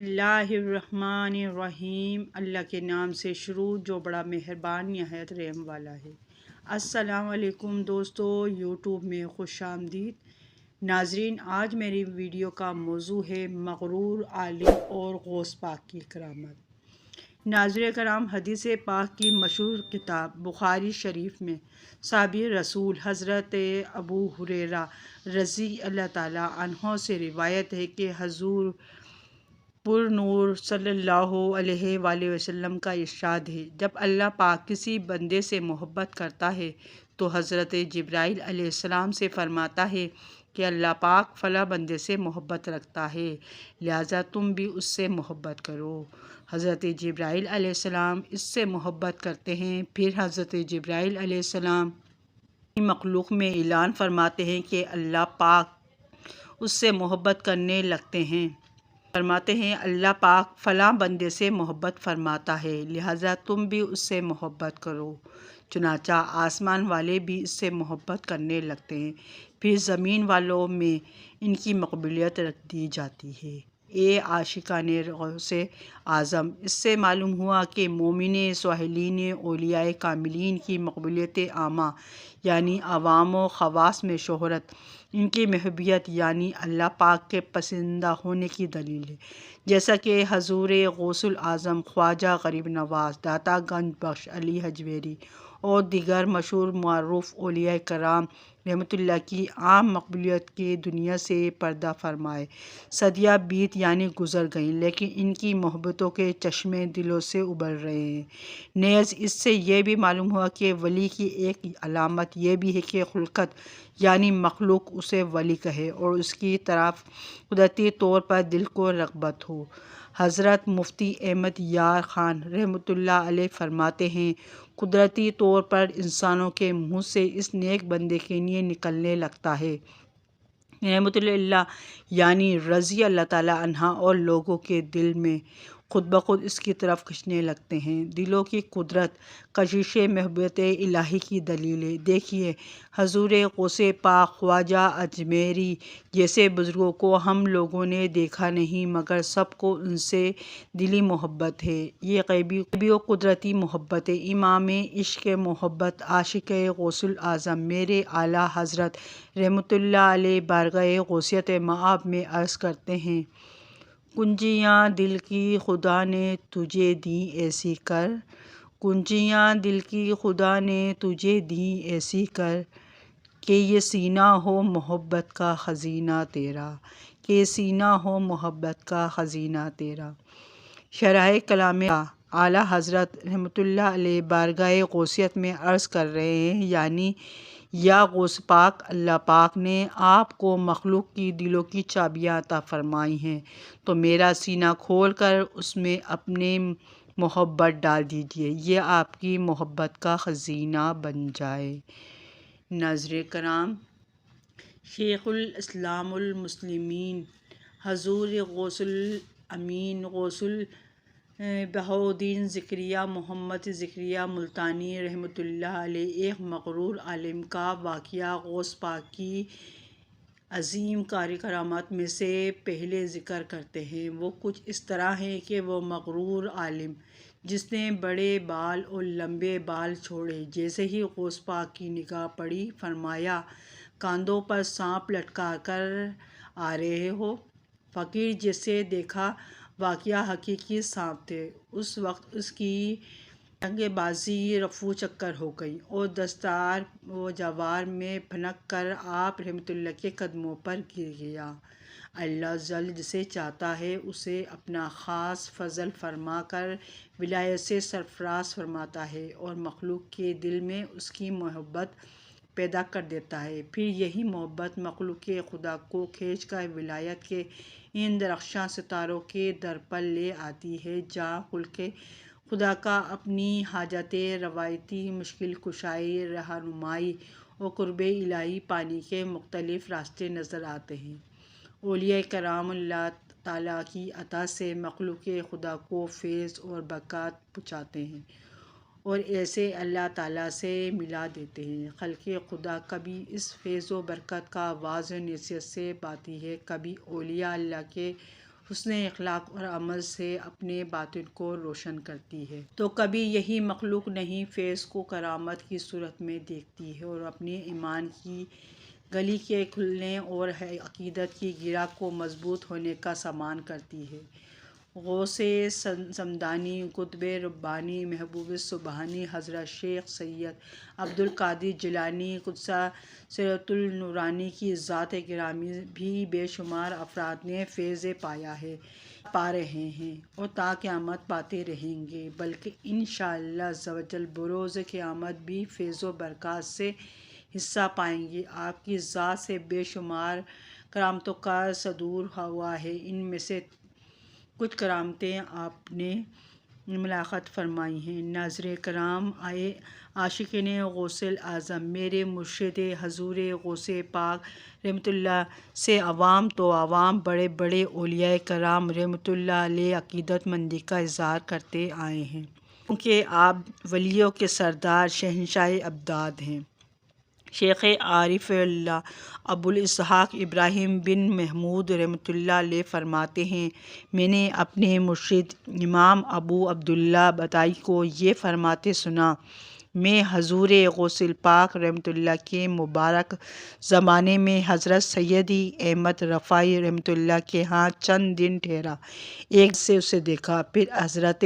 اللہ الرحمن الرحیم۔ اللہ کے نام سے شروع جو بڑا مہربان نہایت رحم والا ہے۔ السلام علیکم دوستو، یوٹیوب میں خوش آمدید۔ ناظرین، آج میری ویڈیو کا موضوع ہے مغرور عالم اور غوث پاک کی کرامت۔ ناظرین کرام، حدیث پاک کی مشہور کتاب بخاری شریف میں صحابی رسول حضرت ابو ہریرہ رضی اللہ تعالیٰ عنہ سے روایت ہے کہ حضور پر نور صلی اللہ علیہ وآلہ وسلم کا ارشاد ہے، جب اللہ پاک کسی بندے سے محبت کرتا ہے تو حضرت جبرائیل علیہ السلام سے فرماتا ہے کہ اللہ پاک فلاں بندے سے محبت رکھتا ہے، لہٰذا تم بھی اس سے محبت کرو۔ حضرت جبرائیل علیہ السلام اس سے محبت کرتے ہیں، پھر حضرت جبرائیل علیہ السلام مخلوق میں اعلان فرماتے ہیں کہ اللہ پاک اس سے محبت کرنے لگتے ہیں، فرماتے ہیں اللہ پاک فلاں بندے سے محبت فرماتا ہے، لہٰذا تم بھی اس سے محبت کرو۔ چنانچہ آسمان والے بھی اس سے محبت کرنے لگتے ہیں، پھر زمین والوں میں ان کی مقبولیت رکھ دی جاتی ہے۔ اے عاشقان غوث اعظم، اس سے معلوم ہوا کہ مومن صالحین اولیاء کاملین کی مقبولیت عامہ یعنی عوام و خواص میں شہرت ان کی محبوبیت یعنی اللہ پاک کے پسندیدہ ہونے کی دلیل ہے، جیسا کہ حضور غوث الاعظم خواجہ غریب نواز داتا گنج بخش علی حجویری اور دیگر مشہور معروف اولیاء کرام رحمۃ اللہ کی عام مقبولیت کے دنیا سے پردہ فرمائے صدیاں بیت یعنی گزر گئیں، لیکن ان کی محبتوں کے چشمے دلوں سے ابل رہے ہیں۔ نیز اس سے یہ بھی معلوم ہوا کہ ولی کی ایک علامت یہ بھی ہے کہ خلقت یعنی مخلوق اسے ولی کہے اور اس کی طرف قدرتی طور پر دل کو رغبت ہو۔ حضرت مفتی احمد یار خان رحمۃ اللہ علیہ فرماتے ہیں، قدرتی طور پر انسانوں کے منہ سے اس نیک بندے کے لیے نکلنے لگتا ہے رحمۃ اللہ یعنی رضی اللہ تعالیٰ عنہ، اور لوگوں کے دل میں خود بخود اس کی طرف کھنچنے لگتے ہیں۔ دلوں کی قدرت کشش محبت الہی کی دلیل ہے۔ دیکھیے، حضور غوث پاک خواجہ اجمیری جیسے بزرگوں کو ہم لوگوں نے دیکھا نہیں، مگر سب کو ان سے دلی محبت ہے۔ یہ غیبی و قدرتی محبت ہے۔ امام عشق محبت عاشق غوث الاعظم میرے اعلیٰ حضرت رحمۃ اللہ علیہ بارگاہ غوثیت مآب میں عرض کرتے ہیں، کنجیاں دل کی خدا نے تجھے دیں ایسی کر، کنجیاں دل کی خدا نے تجھے دیں ایسی کر، کہ یہ سینہ ہو محبت کا خزینہ تیرا، کہ یہ سینہ ہو محبت کا خزینہ تیرا۔ شرح کلام اعلیٰ حضرت رحمۃ اللہ علیہ بارگاہ غوثیت میں عرض کر رہے ہیں، یعنی یا غوث پاک، اللہ پاک نے آپ کو مخلوق کی دلوں کی چابیاں عطا فرمائی ہیں، تو میرا سینہ کھول کر اس میں اپنے محبت ڈال دیجیے، یہ آپ کی محبت کا خزینہ بن جائے۔ ناظرین کرام، شیخ الاسلام المسلمین حضور غوث الامین غوث بہاؤالدین زکریا محمد زکریا ملتانی رحمۃ اللہ علیہ ایک مغرور عالم کا واقعہ غوث پاک کی عظیم کرامات میں سے پہلے ذکر کرتے ہیں۔ وہ کچھ اس طرح ہے کہ وہ مغرور عالم جس نے بڑے بال اور لمبے بال چھوڑے، جیسے ہی غوث پاک کی نگاہ پڑی، فرمایا کاندھوں پر سانپ لٹکا کر آ رہے ہو؟ فقیر جسے دیکھا واقعہ حقیقی سانپ تھے۔ اس وقت اس کی ٹنگ بازی رفو چکر ہو گئی اور دستار و جوار میں پھنک کر آپ رحمۃ اللہ کے قدموں پر گر گیا۔ اللہ جل جسے چاہتا ہے اسے اپنا خاص فضل فرما کر ولایت سے سرفراز فرماتا ہے اور مخلوق کے دل میں اس کی محبت پیدا کر دیتا ہے، پھر یہی محبت مخلوق خدا کو کھینچ کر ولایت کے ان درخشاں ستاروں کے در پر لے آتی ہے، جہاں خلق خدا کا اپنی حاجت روایتی مشکل کشائی، رہنمائی اور قرب الہی پانے کے مختلف راستے نظر آتے ہیں۔ اولیاء کرام اللہ تعالیٰ کی عطا سے مخلوق خدا کو فیض اور برکات پہنچاتے ہیں اور ایسے اللہ تعالیٰ سے ملا دیتے ہیں۔ خلق خدا کبھی اس فیض و برکت کا واضح نصیحت سے پاتی ہے، کبھی اولیاء اللہ کے حسن اخلاق اور عمل سے اپنے باطن کو روشن کرتی ہے، تو کبھی یہی مخلوق نہیں فیض کو کرامت کی صورت میں دیکھتی ہے اور اپنے ایمان کی گلی کے کھلنے اور عقیدت کی گرہ کو مضبوط ہونے کا سامان کرتی ہے۔ غوث سمدانی، قطب ربانی، محبوب سبحانی حضرت شیخ سید عبدالقادر جیلانی قدس سرہ النورانی کی ذات گرامی بھی بے شمار افراد نے فیض پایا ہے، پا رہے ہیں اور تا قیامت پاتے رہیں گے، بلکہ انشاءاللہ عزوجل بروز قیامت بھی فیض و برکات سے حصہ پائیں گے۔ آپ کی ذات سے بے شمار کرامتوں کا صدور ہوا ہے، ان میں سے کچھ کرامتیں آپ نے ملاحظہ فرمائی ہیں۔ ناظرین کرام، عاشقین غوث اعظم، میرے مرشد حضور غوث پاک رحمۃ اللہ سے عوام تو عوام، بڑے بڑے اولیاء کرام رحمۃ اللہ علیہ عقیدت مندی کا اظہار کرتے آئے ہیں، کیونکہ آپ ولیوں کے سردار، شہنشاہ ابدال ہیں۔ شیخ عارف اللہ ابوالاسحاق ابراہیم بن محمود رحمۃ اللہ علیہ فرماتے ہیں، میں نے اپنے مرشد امام ابو عبداللہ بطائی کو یہ فرماتے سنا، میں حضور غوث پاک رحمۃ اللہ کے مبارک زمانے میں حضرت سیدی احمد رفاعی رحمۃ اللہ کے ہاں چند دن ٹھہرا، ایک سے اسے دیکھا، پھر حضرت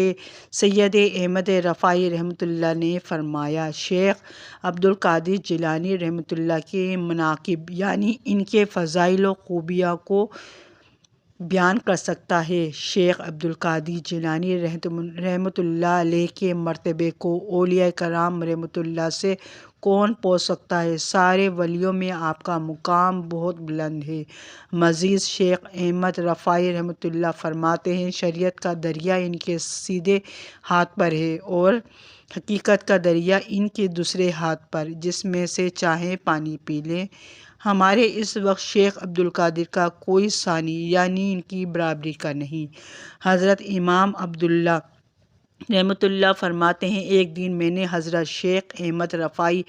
سید احمد رفاعی رحمۃ اللہ نے فرمایا، شیخ عبدالقادر جیلانی رحمۃ اللہ کے مناقب یعنی ان کے فضائل و خوبیوں کو بیان کر سکتا ہے۔ شیخ عبدالقادر جیلانی رحمۃ اللہ علیہ کے مرتبے کو اولیاء کرام رحمۃ اللہ سے کون پہنچ سکتا ہے؟ سارے ولیوں میں آپ کا مقام بہت بلند ہے۔ مزید شیخ احمد رفاعی رحمۃ اللہ فرماتے ہیں، شریعت کا دریا ان کے سیدھے ہاتھ پر ہے اور حقیقت کا دریا ان کے دوسرے ہاتھ پر، جس میں سے چاہیں پانی پی لیں۔ ہمارے اس وقت شیخ عبدالقادر کا کوئی ثانی یعنی ان کی برابری کا نہیں۔ حضرت امام عبداللہ رحمۃ اللہ فرماتے ہیں، ایک دن میں نے حضرت شیخ احمد رفاعی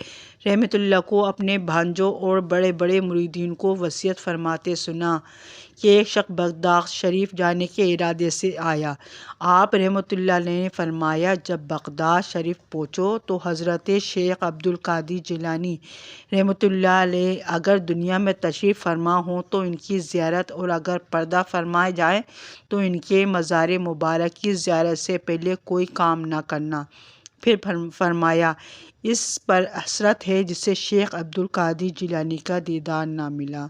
رحمۃ اللہ کو اپنے بھانجوں اور بڑے بڑے مریدین کو وصیت فرماتے سنا کہ ایک شخص بغداد شریف جانے کے ارادے سے آیا۔ آپ رحمۃ اللہ نے فرمایا، جب بغداد شریف پہنچو تو حضرت شیخ عبدالقادر جیلانی رحمۃ اللہ علیہ اگر دنیا میں تشریف فرما ہوں تو ان کی زیارت، اور اگر پردہ فرمائے جائے تو ان کے مزار مبارک کی زیارت سے پہلے کوئی کام نہ کرنا۔ پھر فرمایا، اس پر حسرت ہے جسے شیخ عبدالقادر جیلانی کا دیدار نہ ملا۔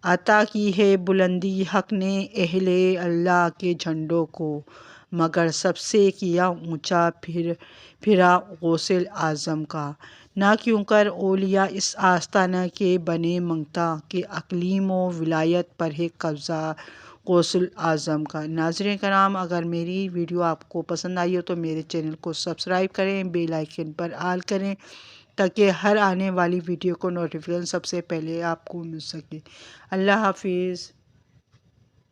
عطا کی ہے بلندی حق نے اہل اللہ کے جھنڈوں کو، مگر سب سے کیا اونچا پھرا غوث اعظم کا۔ نہ کیوں کر اولیاء اس آستانہ کے بنے منگتا کہ اقلیم و ولایت پر ہے قبضہ غوث اعظم کا۔ ناظرین کرام، اگر میری ویڈیو آپ کو پسند آئی ہو تو میرے چینل کو سبسکرائب کریں، بیل آئیکن پر آل کریں تاکہ ہر آنے والی ویڈیو کو نوٹیفیکیشن سب سے پہلے آپ کو مل سکے۔ اللہ حافظ۔